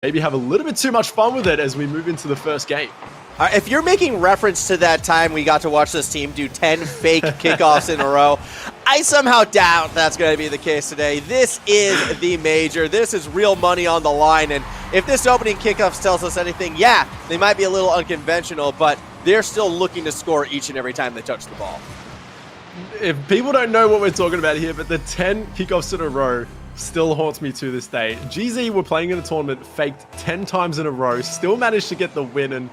maybe have a little bit too much fun with it as we move into the first game. If you're making reference to that time we got to watch this team do 10 fake kickoffs in a row, I somehow doubt that's going to be the case today. This is the major. This is real money on the line, and if this opening kickoff tells us anything, yeah, they might be a little unconventional, but they're still looking to score each and every time they touch the ball. If people don't know what we're talking about here, but the 10 kickoffs in a row still haunts me to this day. GZ were playing in a tournament, faked 10 times in a row, still managed to get the win, and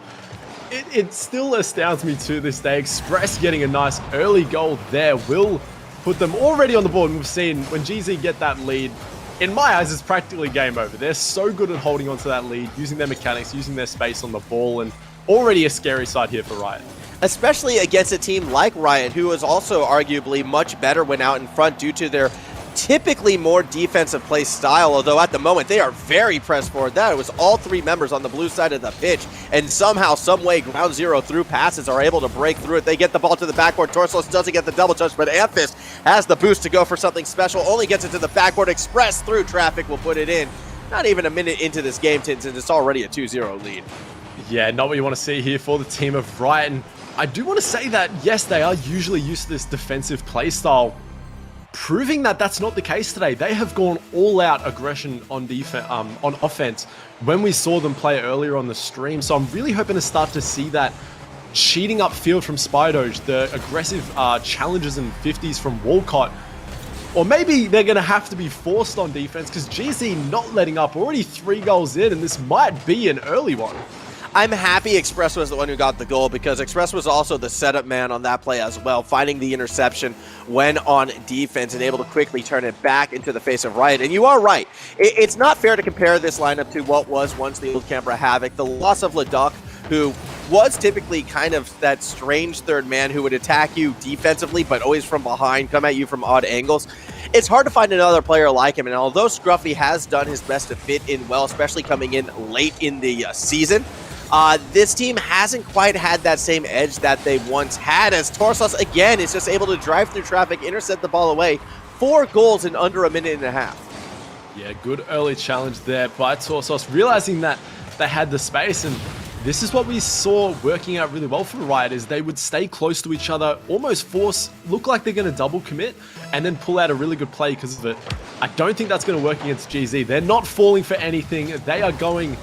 it still astounds me to this day. Express getting a nice early goal there will put them already on the board. And we've seen when GZ get that lead, in my eyes, it's practically game over. They're so good at holding onto that lead, using their mechanics, using their space on the ball, and already a scary side here for Riot. Especially against a team like Riot, who is also arguably much better when out in front due to their typically more defensive play style, although at the moment they are very pressed forward. That was all three members on the blue side of the pitch, and somehow, someway, Ground Zero through passes are able to break through it. They get the ball to the backboard. Torsos doesn't get the double touch, but Amphis has the boost to go for something special, only gets it to the backboard. Express through traffic will put it in. Not even a minute into this game, Tins, and it's already a 2-0 lead. Yeah, not what you want to see here for the team of Riot. And I do want to say that, yes, they are usually used to this defensive play style, proving that that's not the case today. They have gone all-out aggression on defense, on offense when we saw them play earlier on the stream. So I'm really hoping to start to see that cheating upfield from Spidoge, the aggressive challenges and 50s from Walcott, or maybe they're going to have to be forced on defense because GZ not letting up, already 3 goals in, and this might be an early one. I'm happy Express was the one who got the goal because Express was also the setup man on that play as well, finding the interception when on defense and able to quickly turn it back into the face of Riot. And you are right. It's not fair to compare this lineup to what was once the old Canberra Havoc. The loss of Leduc, who was typically kind of that strange third man who would attack you defensively, but always from behind, come at you from odd angles. It's hard to find another player like him. And although Scruffy has done his best to fit in well, especially coming in late in the season, this team hasn't quite had that same edge that they once had, as Torsos, again, is just able to drive through traffic, intercept the ball away. 4 goals in under a minute and a half. Yeah, good early challenge there by Torsos, realizing that they had the space, and this is what we saw working out really well for Riot, is they would stay close to each other, almost look like they're going to double commit, and then pull out a really good play because of it. I don't think that's going to work against GZ. They're not falling for anything. They are going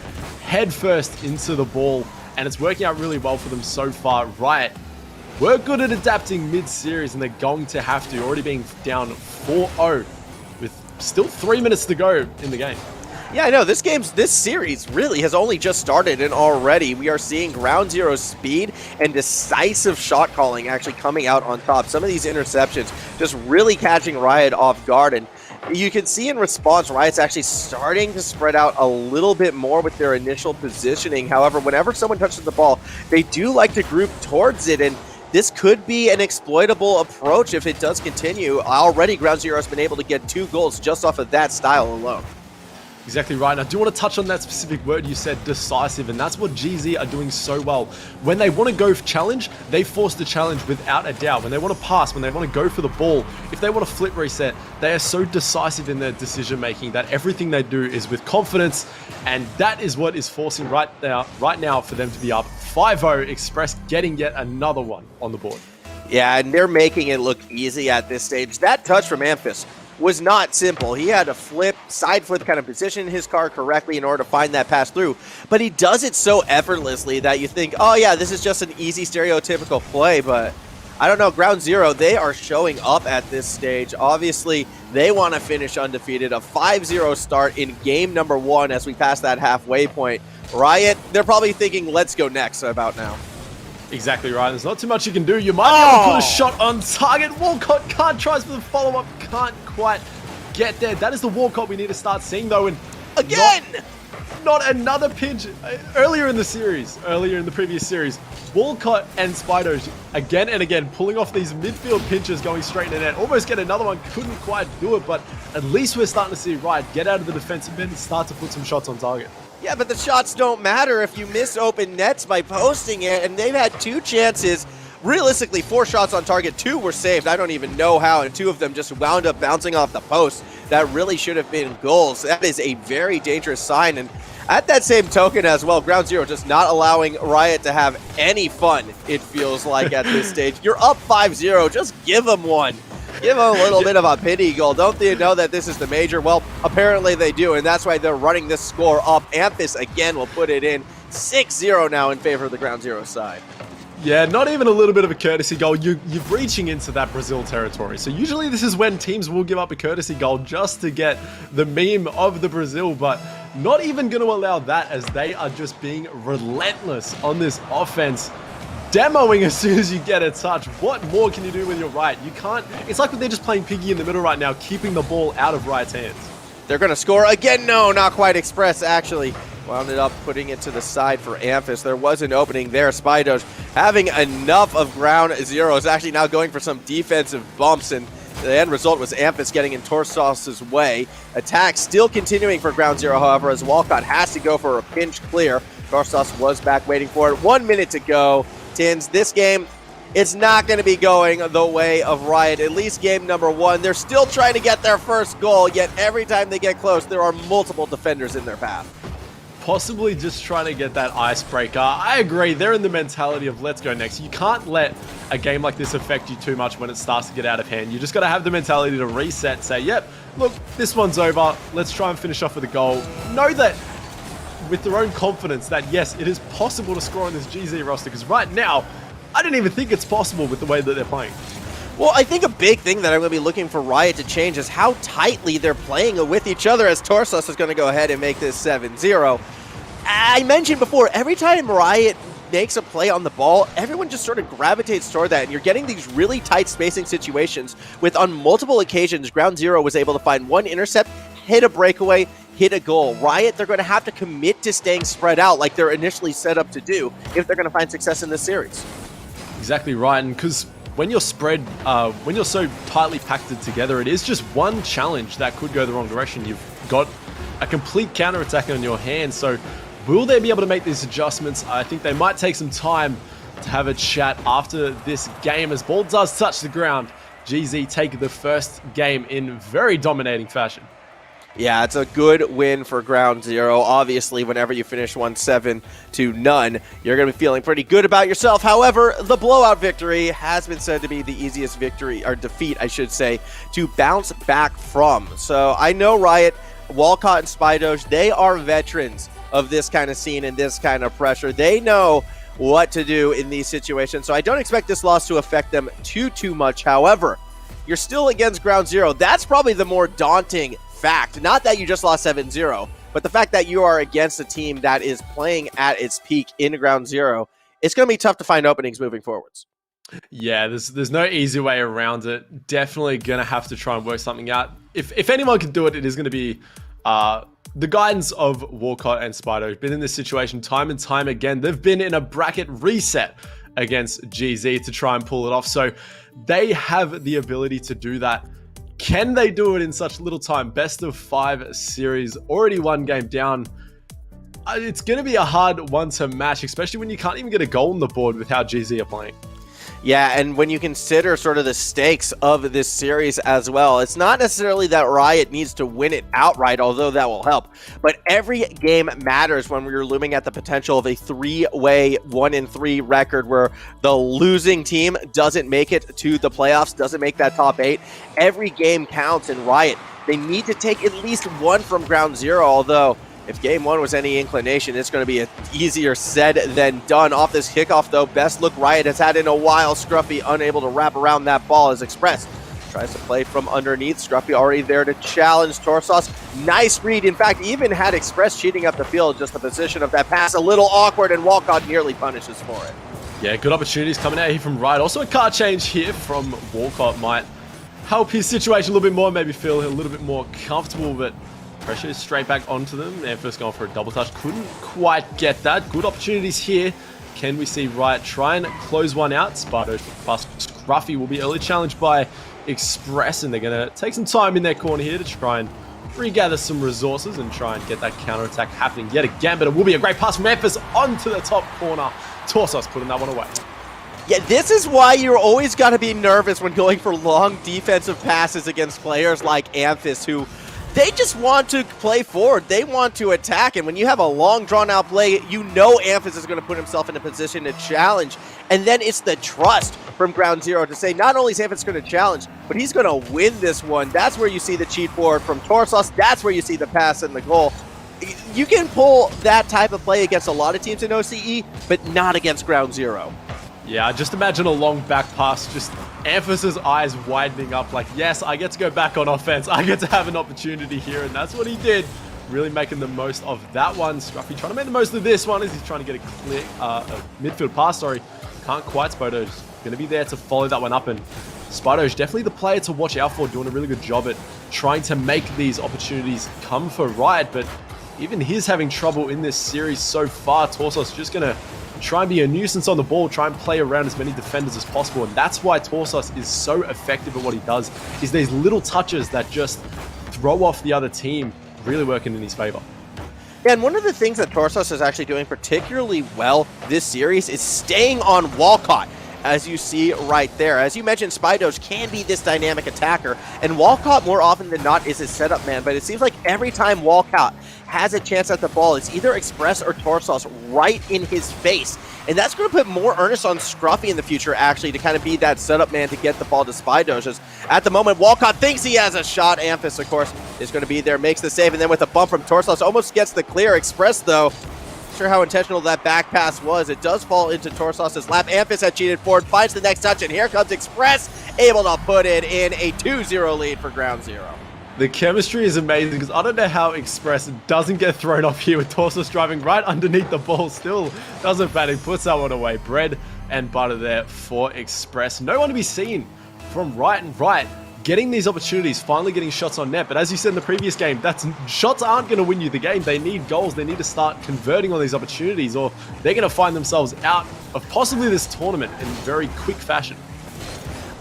head first into the ball, and it's working out really well for them so far. Riot were good at adapting mid-series, and they're going to have to, already being down 4-0 with still 3 minutes to go in the game. Yeah, I know, this series really has only just started, and already we are seeing Ground Zero's speed and decisive shot calling actually coming out on top. Some of these interceptions just really catching Riot off guard, and you can see in response, Riot's actually starting to spread out a little bit more with their initial positioning. However, whenever someone touches the ball, they do like to group towards it, and this could be an exploitable approach if it does continue. Already, Ground Zero has been able to get 2 goals just off of that style alone. Exactly right. And I do want to touch on that specific word you said, decisive, and that's what GZ are doing so well. When they want to go for challenge, they force the challenge without a doubt. When they want to pass, when they want to go for the ball, if they want to flip reset, they are so decisive in their decision making that everything they do is with confidence, and that is what is forcing right now for them to be up 5-0. Express getting yet another one on the board. Yeah, and they're making it look easy at this stage. That touch from Amphis was not simple. He had to side flip, kind of position his car correctly in order to find that pass through. But he does it so effortlessly that you think, oh yeah, this is just an easy stereotypical play. But I don't know, Ground Zero, they are showing up at this stage. Obviously, they want to finish undefeated. A 5-0 start in game number 1 as we pass that halfway point. Riot, they're probably thinking, let's go next about now. Exactly right. There's not too much you can do. You might be able to put a shot on target. Walcott can't, tries for the follow-up, can't quite get there. That is the Walcott we need to start seeing, though. And again! Not another pinch. Earlier in the previous series, Walcott and Spidoge again and again pulling off these midfield pinches, going straight in the net. Almost get another one, couldn't quite do it, but at least we're starting to see Riot get out of the defensive end and start to put some shots on target. Yeah, but the shots don't matter if you miss open nets by posting it, and they've had 2 chances. Realistically, 4 shots on target, 2 were saved. I don't even know how, and 2 of them just wound up bouncing off the post. That really should have been goals. That is a very dangerous sign, and At that same token as well, Ground Zero just not allowing Riot to have any fun, it feels like, at this stage. You're up 5-0, just give them one. Give them a little bit of a pity goal. Don't they know that this is the major? Well, apparently they do, and that's why they're running this score up. Amphis, again, will put it in 6-0 now in favor of the Ground Zero side. Yeah, not even a little bit of a courtesy goal. You're reaching into that Brazil territory. So usually this is when teams will give up a courtesy goal just to get the meme of the Brazil, but not even going to allow that as they are just being relentless on this offense. Demoing as soon as you get a touch. What more can you do with your right? You can't. It's like they're just playing piggy in the middle right now, keeping the ball out of Riot's hands. They're going to score again. No, not quite. Express actually wound up putting it to the side for Amphis. There was an opening there. Spydoge having enough of Ground Zero is actually now going for some defensive bumps, and the end result was Amphis getting in Torsos's way. Attack still continuing for Ground Zero, however, as Walcott has to go for a pinch clear. Torsos was back waiting for it. 1 minute to go. Tins, this game, it's not going to be going the way of Riot, at least game number 1. They're still trying to get their first goal, yet every time they get close, there are multiple defenders in their path. Possibly just trying to get that icebreaker. I agree, they're in the mentality of let's go next. You can't let a game like this affect you too much when it starts to get out of hand. You just got to have the mentality to reset, say, yep, look, this one's over. Let's try and finish off with a goal. Know that with their own confidence that, yes, it is possible to score on this GZ roster, because right now, I don't even think it's possible with the way that they're playing. Well, I think a big thing that I'm going to be looking for Riot to change is how tightly they're playing with each other, as Torsos is going to go ahead and make this 7-0. I mentioned before, every time Riot makes a play on the ball, everyone just sort of gravitates toward that, and you're getting these really tight spacing situations with, on multiple occasions, Ground Zero was able to find one intercept, hit a breakaway, hit a goal. Riot, they're going to have to commit to staying spread out like they're initially set up to do if they're going to find success in this series. Exactly right, and because when you're spread, when you're so tightly packed together, it is just one challenge that could go the wrong direction. You've got a complete counter-attack on your hands, so will they be able to make these adjustments? I think they might take some time to have a chat after this game, as ball does touch the ground. GZ take the first game in very dominating fashion. Yeah, it's a good win for Ground Zero. Obviously, whenever you finish 1-7-0, you're going to be feeling pretty good about yourself. However, the blowout victory has been said to be the easiest victory, or defeat, I should say, to bounce back from. So I know Riot, Walcott, and Spydoge, they are veterans of this kind of scene and this kind of pressure. They know what to do in these situations, so I don't expect this loss to affect them too much. However, you're still against Ground Zero. That's probably the more daunting fact. Not that you just lost 7-0, but the fact that you are against a team that is playing at its peak in Ground Zero. It's going to be tough to find openings moving forwards. Yeah, there's no easy way around it. Definitely going to have to try and work something out. If anyone can do it, it is going to be the guidance of Walcott and Spydo. Been in this situation time and time again. They've been in a bracket reset against GZ to try and pull it off. So they have the ability to do that. Can they do it in such little time? Best of 5 series, already 1 game down. It's going to be a hard one to match, especially when you can't even get a goal on the board with how GZ are playing. Yeah, and when you consider sort of the stakes of this series as well, it's not necessarily that Riot needs to win it outright, although that will help. But every game matters when we're looming at the potential of a 3-way 1-3 record where the losing team doesn't make it to the playoffs, doesn't make that top 8. Every game counts in Riot. They need to take at least 1 from Ground Zero, although if game 1 was any inclination, it's going to be easier said than done. Off this kickoff, though, best look Riot has had in a while. Scruffy unable to wrap around that ball as Express tries to play from underneath. Scruffy already there to challenge Torsos. Nice read. In fact, even had Express cheating up the field, just the position of that pass a little awkward, and Walcott nearly punishes for it. Yeah, good opportunities coming out here from Riot. Also a card change here from Walcott might help his situation a little bit more, maybe feel a little bit more comfortable, but pressure is straight back onto them. They're first going for a double touch. Couldn't quite get that. Good opportunities here. Can we see Riot try and close one out? Sparto plus Scruffy will be early challenged by Express, and they're going to take some time in their corner here to try and regather some resources and try and get that counter-attack happening yet again. But it will be a great pass from Memphis onto the top corner. Torsos putting that one away. Yeah, this is why you're always got to be nervous when going for long defensive passes against players like Amphis, who they just want to play forward. They want to attack, and when you have a long, drawn-out play, you know Amphis is going to put himself in a position to challenge, and then it's the trust from Ground Zero to say not only is Amphis going to challenge, but he's going to win this one. That's where you see the cheat forward from Torsos. That's where you see the pass and the goal. You can pull that type of play against a lot of teams in OCE, but not against Ground Zero. Yeah, just imagine a long back pass, just Amphis' eyes widening up like, yes, I get to go back on offense. I get to have an opportunity here, and that's what he did. Really making the most of that one. Scruffy trying to make the most of this one as he's trying to get a clear midfield pass, sorry. Can't quite. Spido's going to be there to follow that one up, and Spido's definitely the player to watch out for, doing a really good job at trying to make these opportunities come for Riot, but even he's having trouble in this series so far. Torsos just going to try and be a nuisance on the ball, try and play around as many defenders as possible, and that's why Torsos is so effective at what he does, is these little touches that just throw off the other team, really working in his favor. Yeah, and one of the things that Torsos is actually doing particularly well this series is staying on Walcott, as you see right there. As you mentioned, Spidos can be this dynamic attacker, and Walcott more often than not is his setup man, but it seems like every time Walcott has a chance at the ball, it's either Express or Torsos right in his face. And that's going to put more earnest on Scruffy in the future, actually, to kind of be that setup man to get the ball to Spidos. As at the moment, Walcott thinks he has a shot. Amphis, of course, is going to be there, makes the save, and then with a bump from Torsos, almost gets the clear. Express, though, not sure how intentional that back pass was. It does fall into Torsos' lap. Amphis had cheated forward, finds the next touch, and here comes Express, able to put it in a 2-0 lead for Ground Zero. The chemistry is amazing because I don't know how Express doesn't get thrown off here with Torsos driving right underneath the ball. Still doesn't panic, puts that one away. Bread and butter there for Express. No one to be seen from right and right. Getting these opportunities, finally getting shots on net. But as you said in the previous game, shots aren't going to win you the game. They need goals. They need to start converting on these opportunities, or they're going to find themselves out of possibly this tournament in very quick fashion.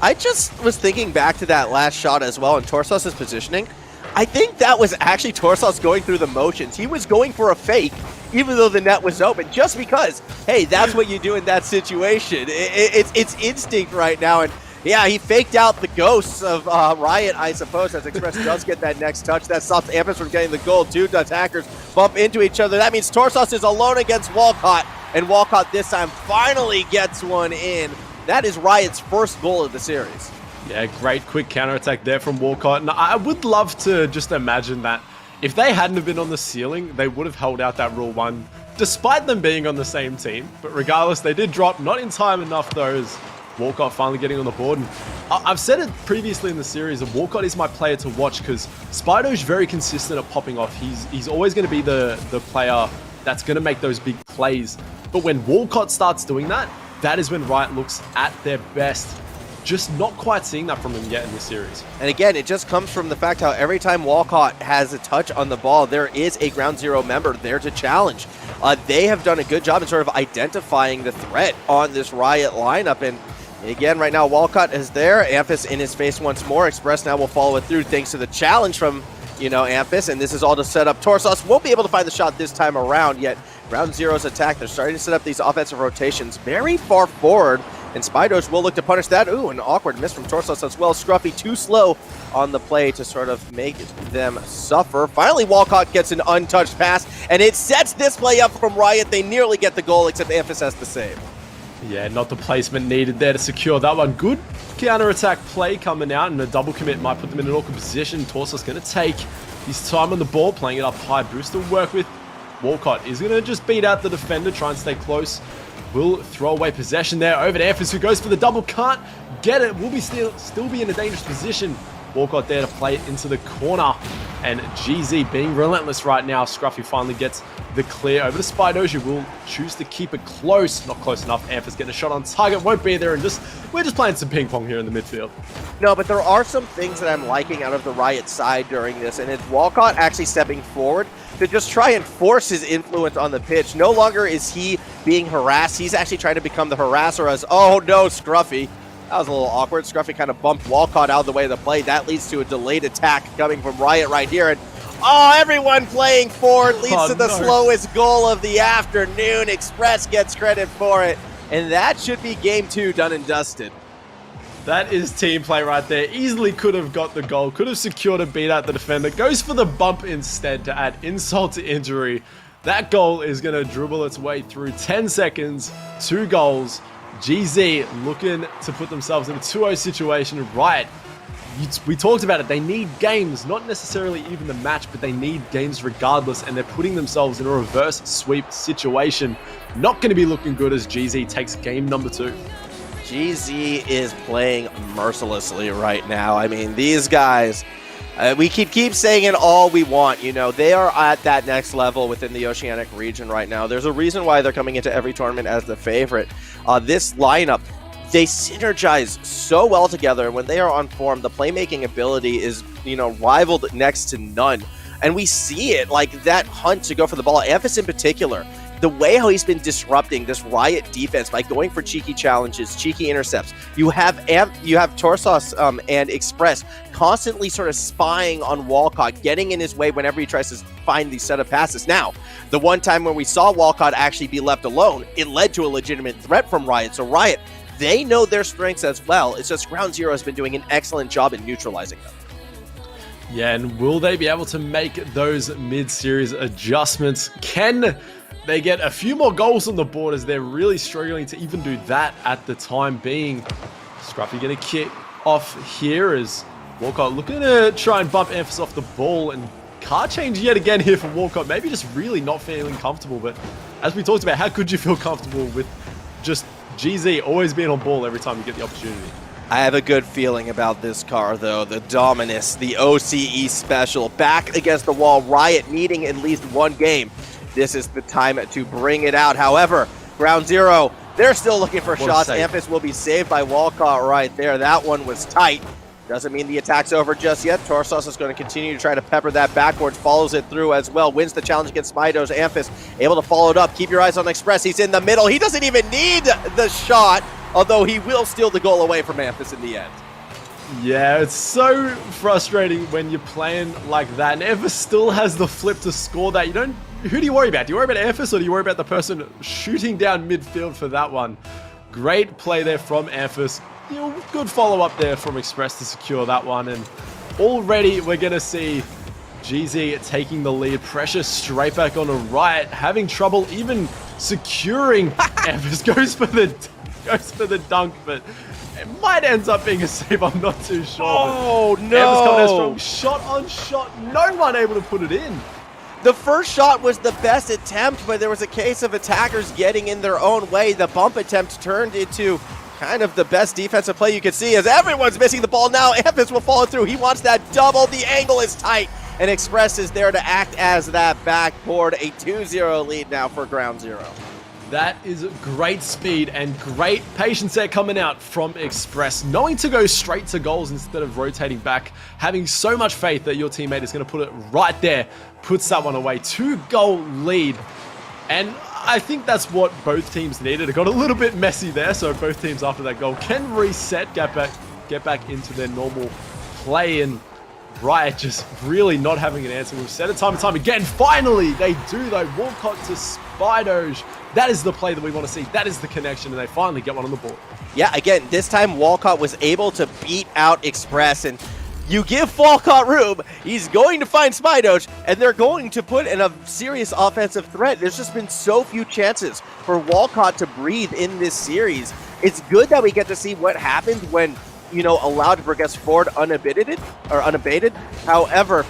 I just was thinking back to that last shot as well, and Torsos' positioning. I think that was actually Torsos going through the motions. He was going for a fake, even though the net was open, just because, hey, that's what you do in that situation. It's instinct right now, and yeah, he faked out the ghosts of Riot, I suppose, as Express does get that next touch. That stops Amphis from getting the goal. Two attackers bump into each other. That means Torsos is alone against Walcott, and Walcott this time finally gets one in. That is Riot's first goal of the series. Yeah, great quick counterattack there from Walcott. And I would love to just imagine that if they hadn't have been on the ceiling, they would have held out that Rule 1, despite them being on the same team. But regardless, they did drop, not in time enough though, as Walcott finally getting on the board. And I've said it previously in the series that Walcott is my player to watch because Spido's very consistent at popping off. He's always going to be the player that's going to make those big plays. But when Walcott starts doing that, that is when Riot looks at their best. Just not quite seeing that from them yet in this series. And again, it just comes from the fact how every time Walcott has a touch on the ball, there is a Ground Zero member there to challenge. They have done a good job in sort of identifying the threat on this Riot lineup. And again, right now, Walcott is there. Amphis in his face once more. Express now will follow it through thanks to the challenge from, Amphis. And this is all to set up. Torsos won't be able to find the shot this time around yet. Ground Zero's attack, they're starting to set up these offensive rotations very far forward, and Spidos will look to punish that. Ooh, an awkward miss from Torsos as well. Scruffy too slow on the play to sort of make them suffer. Finally, Walcott gets an untouched pass, and it sets this play up from Riot. They nearly get the goal, except Amphis has the save. Yeah, not the placement needed there to secure that one. Good counter-attack play coming out, and a double commit might put them in an awkward position. Torsos going to take his time on the ball, playing it up high. Boost to work with. Walcott is going to just beat out the defender, try and stay close. Will throw away possession there over to Amphis, who goes for the double, can't get it. Will be still be in a dangerous position. Walcott there to play it into the corner. And GZ being relentless right now. Scruffy finally gets the clear over to Spidos, who will choose to keep it close. Not close enough. Amphis getting a shot on target, won't be there, and we're just playing some ping pong here in the midfield. No, but there are some things that I'm liking out of the Riot side during this, and it's Walcott actually stepping forward to just try and force his influence on the pitch. No longer is he being harassed. He's actually trying to become the harasser as, oh no, Scruffy. That was a little awkward. Scruffy kind of bumped Walcott out of the way of the play. That leads to a delayed attack coming from Riot right here. And everyone playing forward leads to the slowest goal of the afternoon. Express gets credit for it. And that should be game 2 done and dusted. That is team play right there. Easily could have got the goal, could have secured a beat out the defender. Goes for the bump instead to add insult to injury. That goal is going to dribble its way through 10 seconds, 2 goals. GZ looking to put themselves in a 2-0 situation. Right, we talked about it. They need games, not necessarily even the match, but they need games regardless, and they're putting themselves in a reverse sweep situation. Not going to be looking good as GZ takes game number 2. GZ is playing mercilessly right now. I mean, these guys, we keep saying it all we want. You know, they are at that next level within the Oceanic region right now. There's a reason why they're coming into every tournament as the favorite. This lineup, they synergize so well together. When they are on form, the playmaking ability is, you know, rivaled next to none. And we see it, like that hunt to go for the ball. Amphis in particular, the way how he's been disrupting this Riot defense by going for cheeky challenges, cheeky intercepts. You have Torsos and Express constantly sort of spying on Walcott, getting in his way whenever he tries to find these set of passes. Now, the one time when we saw Walcott actually be left alone, it led to a legitimate threat from Riot. So Riot, they know their strengths as well. It's just Ground Zero has been doing an excellent job in neutralizing them. Yeah, and will they be able to make those mid-series adjustments? Can they get a few more goals on the board, as they're really struggling to even do that at the time being? Scruffy going to kick off here as Walcott looking to try and bump Amphis off the ball, and car change yet again here for Walcott. Maybe just really not feeling comfortable, but as we talked about, how could you feel comfortable with just GZ always being on ball every time you get the opportunity? I have a good feeling about this car, though. The Dominus, the OCE special, back against the wall. Riot needing at least one game. This is the time to bring it out. However, Ground Zero, they're still looking for shots. Amphis will be saved by Walcott right there. That one was tight. Doesn't mean the attack's over just yet. Torsos is going to continue to try to pepper that backwards, follows it through as well, wins the challenge against Spydos. Amphis able to follow it up. Keep your eyes on Express. He's in the middle. He doesn't even need the shot, although he will steal the goal away from Amphis in the end. Yeah, it's so frustrating when you're playing like that, and Amphis still has the flip to score that. Who do you worry about? Do you worry about Amphis, or do you worry about the person shooting down midfield for that one? Great play there from Amphis. Good follow-up there from Express to secure that one, and already we're going to see GZ taking the lead. Pressure straight back on a Riot, having trouble even securing. Amphis goes for the dunk, but it might end up being a save. I'm not too sure. Oh, no. Amphis coming out strong. Shot on shot. No one able to put it in. The first shot was the best attempt, but there was a case of attackers getting in their own way. The bump attempt turned into kind of the best defensive play you could see, as everyone's missing the ball now. Amphis will follow through. He wants that double. The angle is tight, and Express is there to act as that backboard. A 2-0 lead now for Ground Zero. That is great speed and great patience there coming out from Express. Knowing to go straight to goals instead of rotating back. Having so much faith that your teammate is going to put it right there. Puts that one away. 2-goal lead. And I think that's what both teams needed. It got a little bit messy there, so both teams after that goal can reset, get back into their normal play, and Riot just really not having an answer. We've said it time and time again. Finally, they do though. Walcott to Spydos. That is the play that we want to see. That is the connection, and they finally get one on the board. Yeah, again, this time Walcott was able to beat out Express, and you give Walcott room, he's going to find Spydos, and they're going to put in a serious offensive threat. There's just been so few chances for Walcott to breathe in this series. It's good that we get to see what happens when, allowed to progress forward unabated. However,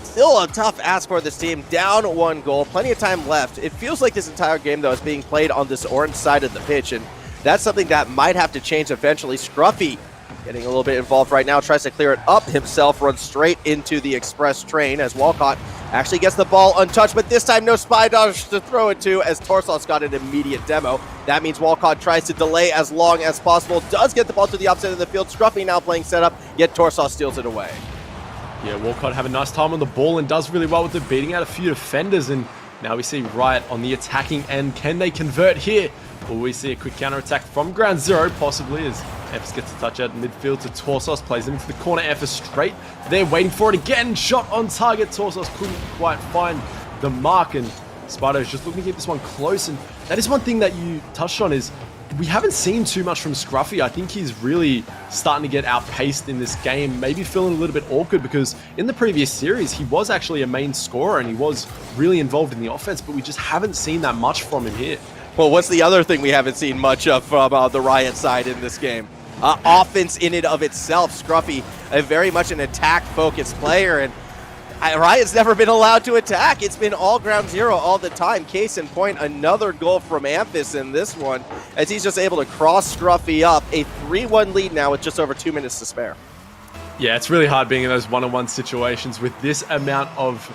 still a tough ask for this team. Down 1 goal, plenty of time left. It feels like this entire game, though, is being played on this orange side of the pitch, and that's something that might have to change eventually. Scruffy getting a little bit involved right now, tries to clear it up himself, runs straight into the Express train as Walcott actually gets the ball untouched, but this time no Spydos to throw it to, as Torsos got an immediate demo. That means Walcott tries to delay as long as possible, does get the ball to the opposite of the field. Scruffy now playing setup, yet Torsos steals it away. Yeah, Walcott having a nice time on the ball and does really well with it, beating out a few defenders, and now we see Riot on the attacking end. Can they convert here? Will we see a quick counter-attack from Ground Zero, possibly, as Amphis gets a touch out in midfield to Torsos, plays it into the corner. Amphis straight there, waiting for it again. Shot on target. Torsos couldn't quite find the mark, and Spydos just looking to keep this one close. And that is one thing that you touched on, is we haven't seen too much from Scruffy. I think he's really starting to get outpaced in this game, maybe feeling a little bit awkward because in the previous series, he was actually a main scorer and he was really involved in the offense, but we just haven't seen that much from him here. Well, what's the other thing we haven't seen much of from the Riot side in this game? Offense in and of itself. Scruffy, very much an attack-focused player, and Riot's never been allowed to attack. It's been all ground zero all the time. Case in point, another goal from Amphis in this one, as he's just able to cross Scruffy up. A 3-1 lead now with just over 2 minutes to spare. Yeah, it's really hard being in those one-on-one situations with this amount of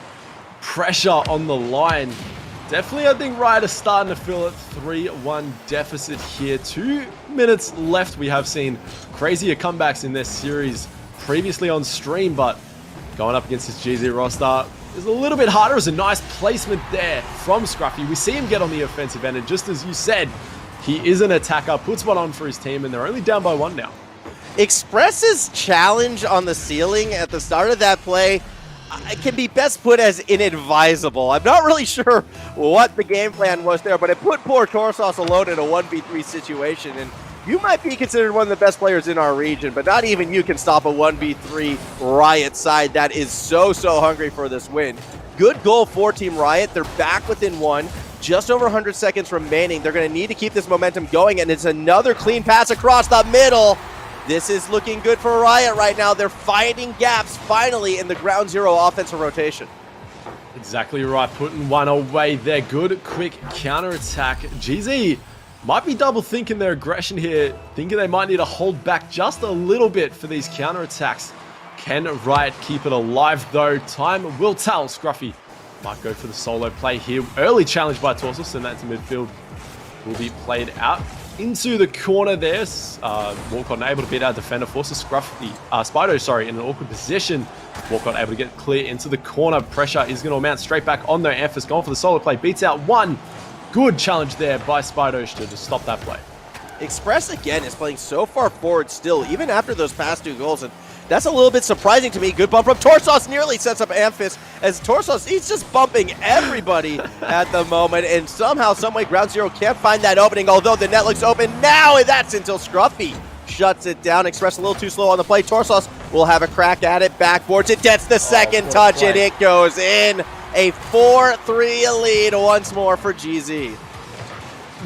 pressure on the line. Definitely, I think Riot is starting to feel it. 3-1 deficit here. 2 minutes left. We have seen crazier comebacks in this series previously on stream, but going up against this GZ roster is a little bit harder. It's a nice placement there from Scruffy. We see him get on the offensive end, and just as you said, he is an attacker, puts one on for his team, and they're only down by 1 now. Express's challenge on the ceiling at the start of that play can be best put as inadvisable. I'm not really sure what the game plan was there, but it put poor Torsos alone in a 1v3 situation, and you might be considered one of the best players in our region, but not even you can stop a 1v3 Riot side that is so hungry for this win. Good goal for Team Riot. They're back within 1. Just over 100 seconds remaining. They're going to need to keep this momentum going, and it's another clean pass across the middle. This is looking good for Riot right now. They're finding gaps finally in the ground zero offensive rotation. Exactly right, putting one away there. Good, quick counterattack. GZ might be double thinking their aggression here, thinking they might need to hold back just a little bit for these counterattacks. Can Riot keep it alive though? Time will tell. Scruffy might go for the solo play here. Early challenge by Torsos, send that to midfield. Will be played out into the corner there. Walcott able to beat our defender, forces Scruffy, Spido, in an awkward position. Walcott able to get clear into the corner. Pressure is going to amount straight back on there. Amphis going for the solo play, beats out 1. Good challenge there by Spido to just stop that play. Express again is playing so far forward still, even after those past 2 goals, and that's a little bit surprising to me. Good bump from Torsos, nearly sets up Amphis, as Torsos, he's just bumping everybody at the moment, and somehow, someway, ground zero can't find that opening, although the net looks open now, and that's until Scruffy shuts it down. Express a little too slow on the play. Torsos will have a crack at it, backboards, it gets the second touch, and it goes in. A 4-3 lead once more for GZ.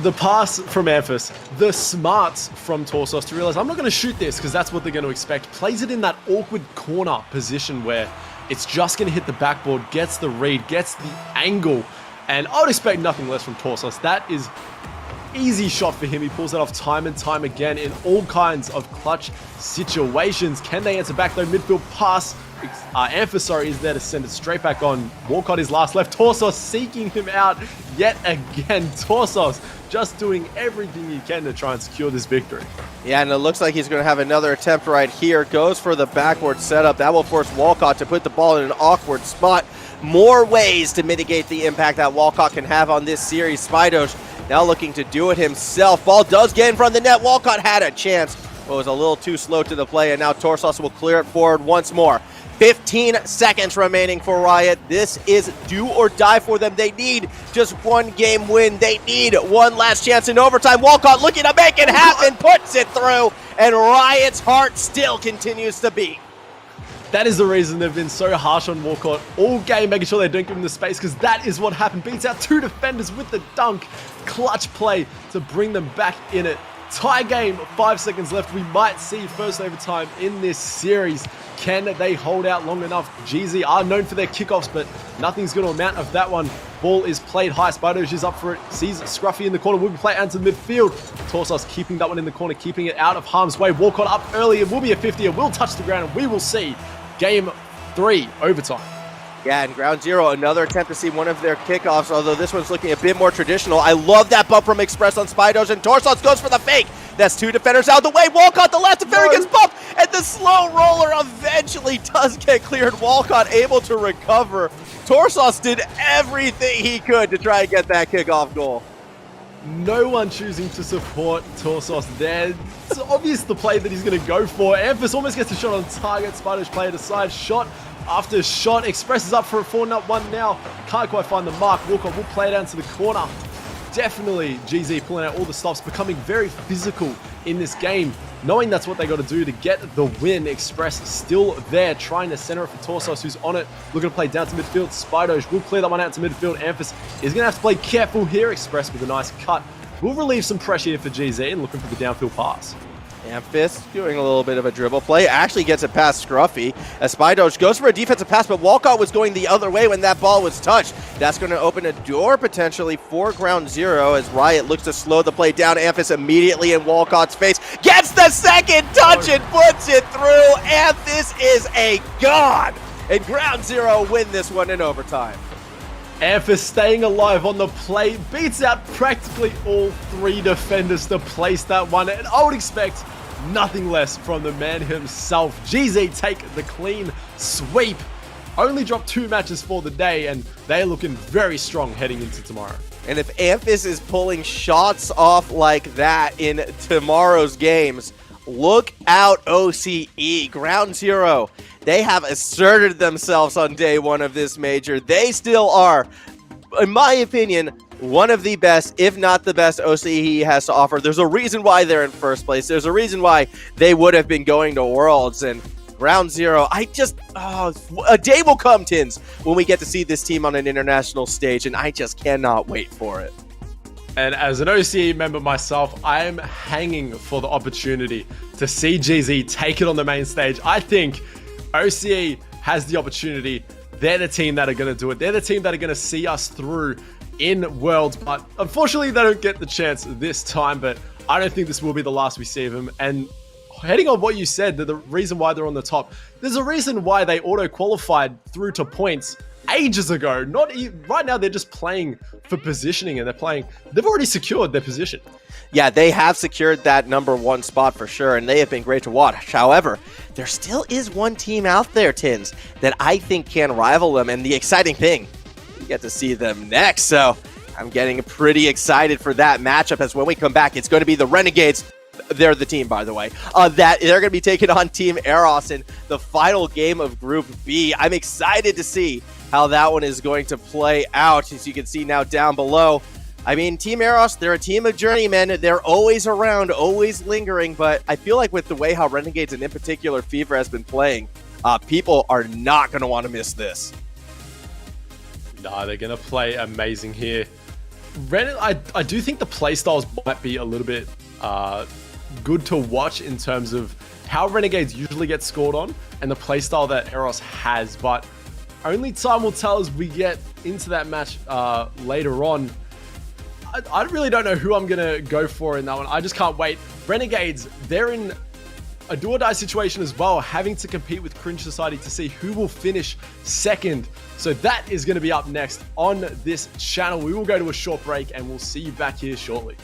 The pass from Amphis, the smarts from Torsos to realize I'm not going to shoot this because that's what they're going to expect. Plays it in that awkward corner position where it's just going to hit the backboard, gets the read, gets the angle, and I would expect nothing less from Torsos. That is easy shot for him. He pulls that off time and time again in all kinds of clutch situations. Can they answer back though? Midfield pass. Amphis, is there to send it straight back on. Walcott is last left. Torsos seeking him out yet again. Torsos just doing everything he can to try and secure this victory. Yeah, and it looks like he's going to have another attempt right here. Goes for the backward setup. That will force Walcott to put the ball in an awkward spot. More ways to mitigate the impact that Walcott can have on this series. Spidos now looking to do it himself. Ball does get in front of the net. Walcott had a chance, but was a little too slow to the play, and now Torsos will clear it forward once more. 15 seconds remaining for Riot. This is do or die for them. They need just 1 game win. They need one last chance in overtime. Walcott looking to make it happen, puts it through, and Riot's heart still continues to beat. That is the reason they've been so harsh on Walcott all game, making sure they don't give him the space, because that is what happened. Beats out 2 defenders with the dunk. Clutch play to bring them back in it. Tie game, 5 seconds left. We might see first overtime in this series. Can they hold out long enough? GZ are known for their kickoffs, but nothing's going to amount of that one. Ball is played high. Spidos is up for it. Sees Scruffy in the corner. Will be played out to the midfield. Torsos keeping that one in the corner, keeping it out of harm's way. Walcott up early. It will be a 50. It will touch the ground, and we will see game 3 overtime. Yeah, and ground zero, another attempt to see one of their kickoffs, although this one's looking a bit more traditional. I love that bump from Express on Spidos, and Torsos goes for the fake. That's 2 defenders out of the way. Walcott, the last defender, gets bumped, and the slow roller eventually does get cleared. Walcott able to recover. Torsos did everything he could to try and get that kickoff goal. No one choosing to support Torsos there. It's obvious the play that he's going to go for. Amphis almost gets a shot on target. Spidos play it aside. Shot after shot. Express is up for a 4-1 now. Can't quite find the mark. Walcott will play it down to the corner. definitely GZ pulling out all the stops, becoming very physical in this game, knowing that's what they got to do to get the win. Express still there, trying to center it for Torsos, who's on it, looking to play down to midfield. Spidoge will clear that one out to midfield. Amphis is going to have to play careful here. Express with a nice cut will relieve some pressure here for GZ and looking for the downfield pass. Amphis doing a little bit of a dribble play, actually gets it past Scruffy as Spidoge goes for a defensive pass, but Walcott was going the other way when that ball was touched. That's going to open a door potentially for Ground Zero as Riot looks to slow the play down. Amphis immediately in Walcott's face, gets the second touch and puts it through. Amphis is a god, and Ground Zero win this one in overtime. Amphis staying alive on the play, beats out practically all 3 defenders to place that one, and I would expect nothing less from the man himself. GZ take the clean sweep. Only dropped 2 matches for the day, and they're looking very strong heading into tomorrow. And if Amphis is pulling shots off like that in tomorrow's games, look out OCE. Ground Zero, they have asserted themselves on day 1 of this major. They still are, in my opinion, one of the best, if not the best OCE has to offer. There's a reason why they're in first place. There's a reason why they would have been going to Worlds. And Ground Zero, a day will come, Tins, when we get to see this team on an international stage, and I just cannot wait for it. And as an OCE member myself, I am hanging for the opportunity to see GZ take it on the main stage. I think OCE has the opportunity. They're the team that are going to do it. They're the team that are going to see us through in Worlds, but unfortunately they don't get the chance this time, but I don't think this will be the last we see of them. And heading on what you said, the reason why they're on the top, there's a reason why they auto-qualified through to points ages ago. Right now they're just playing for positioning, and they've already secured their position. Yeah, they have secured that number 1 spot for sure, and they have been great to watch. However, there still is one team out there, Tins, that I think can rival them, and the exciting thing, we get to see them next. So I'm getting pretty excited for that matchup, as when we come back, it's going to be the Renegades. They're the team, by the way, that they're going to be taking on Team Eros in the final game of Group B. I'm excited to see how that one is going to play out. As you can see now down below, I mean, Team Eros, they're a team of journeymen. They're always around, always lingering, but I feel like with the way how Renegades, and in particular Fever, has been playing, people are not going to want to miss this. No, they're going to play amazing here. I do think the playstyles might be a little bit good to watch in terms of how Renegades usually get scored on and the playstyle that Eros has, but only time will tell as we get into that match later on. I really don't know who I'm going to go for in that one. I just can't wait. Renegades, they're in a do-or-die situation as well, having to compete with Cringe Society to see who will finish second. So that is going to be up next on this channel. We will go to a short break and we'll see you back here shortly.